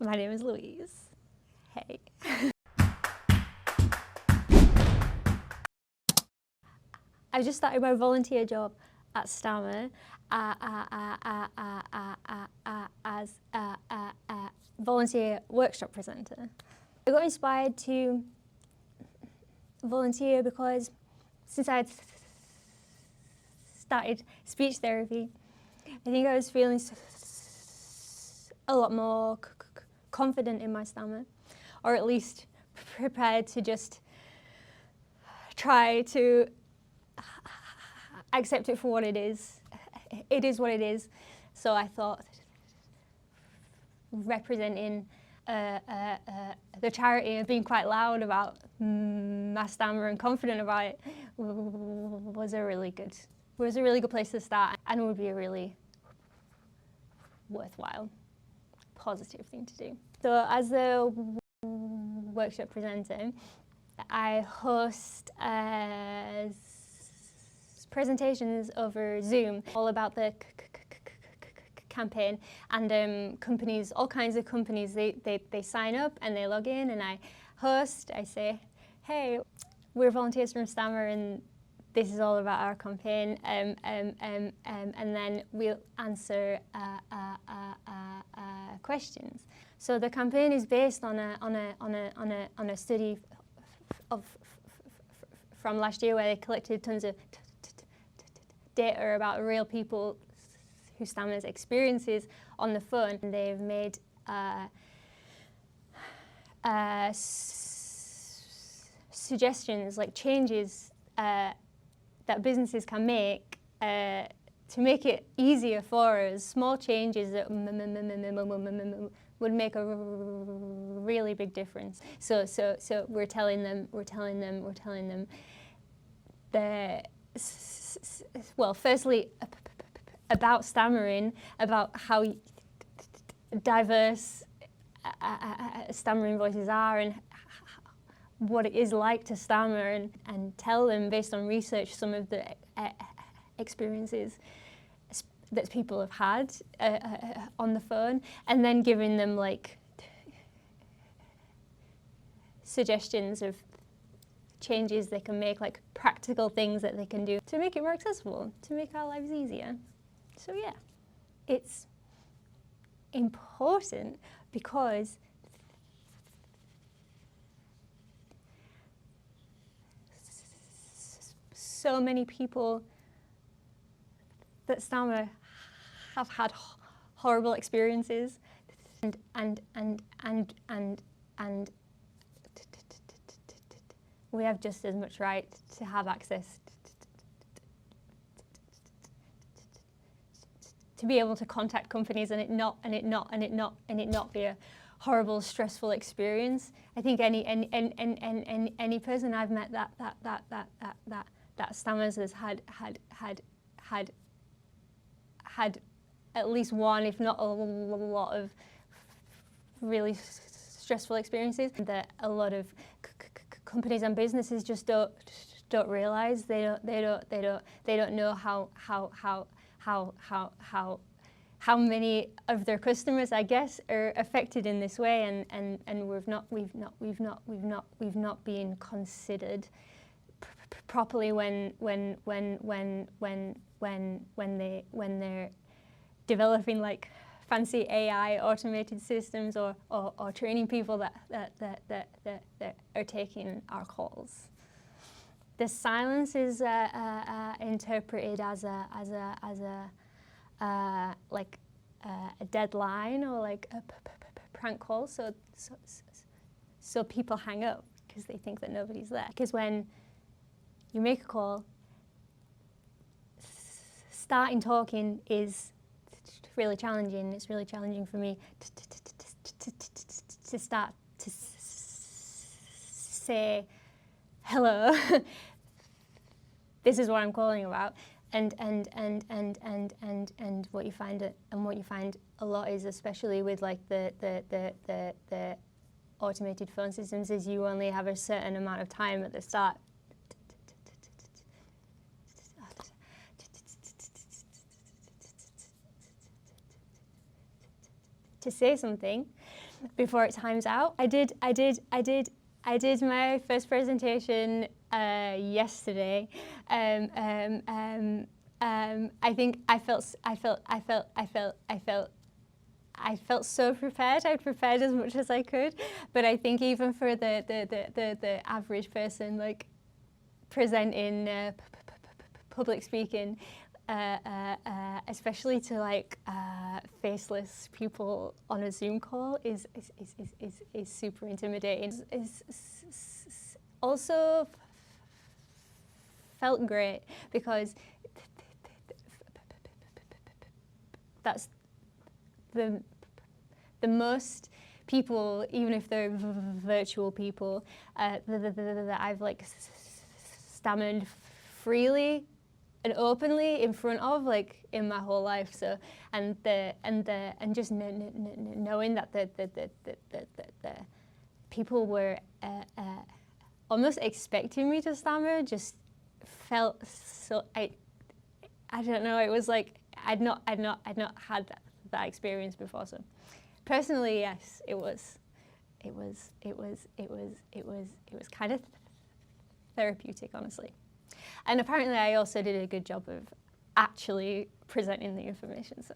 My name is Louise. Hey. I just started my volunteer job at STAMMA as a volunteer workshop presenter. I got inspired to volunteer because since I had started speech therapy, I think I was feeling a lot more confident in my stammer, or at least prepared to just try to accept it for what it is. It is what it is. So I thought representing the charity and being quite loud about my stammer and confident about it was a really good place to start, and would be a really worthwhile, positive thing to do. So as a workshop presenter, I host presentations over Zoom all about the campaign, and companies, all kinds of companies, they sign up and they log in, and I host. I say, hey, we're volunteers from STAMMA and this is all about our campaign, and then we'll answer questions. So the campaign is based on a study from last year, where they collected tons of data about real people who stammers experiences on the phone. And they've made suggestions, like changes that businesses can make to make it easier for us, small changes that would make a really big difference. So we're telling them well, firstly about stammering, about how diverse stammering voices are, and what it is like to stammer, and tell them, based on research, some of the experiences that people have had on the phone, and then giving them like suggestions of changes they can make, like practical things that they can do to make it more accessible, to make our lives easier. So yeah, it's important because so many people that stammer have had horrible experiences, and we have just as much right to have access to be able to contact companies and it not be a horrible, stressful experience. I think any person I've met that stammers has had at least one, if not a lot of really stressful experiences that a lot of companies and businesses just don't realize. They don't know how many of their customers, I guess, are affected in this way, and we've not been considered properly when they're developing like fancy AI automated systems, or training people that are taking our calls. The silence is interpreted as a deadline, or like a prank call. So people hang up because they think that nobody's there. Because when you make a call, starting talking is really challenging. It's really challenging for me to start to say, hello, this is what I'm calling about. And what you find a lot is, especially with like the automated phone systems, is you only have a certain amount of time at the start to say something before it times out. I did my first presentation yesterday. I think I felt so prepared. I prepared as much as I could, but I think even for the average person, like presenting public speaking, especially to like faceless people on a Zoom call, is super intimidating. Also felt great because that's the most people, even if they're virtual people, that I've like stammered freely and openly in front of, like in my whole life. So and just knowing that the people were almost expecting me to stammer just felt so. I don't know. It was like I'd not had that experience before. So personally, yes, it was kind of therapeutic, honestly. And apparently I also did a good job of actually presenting the information, so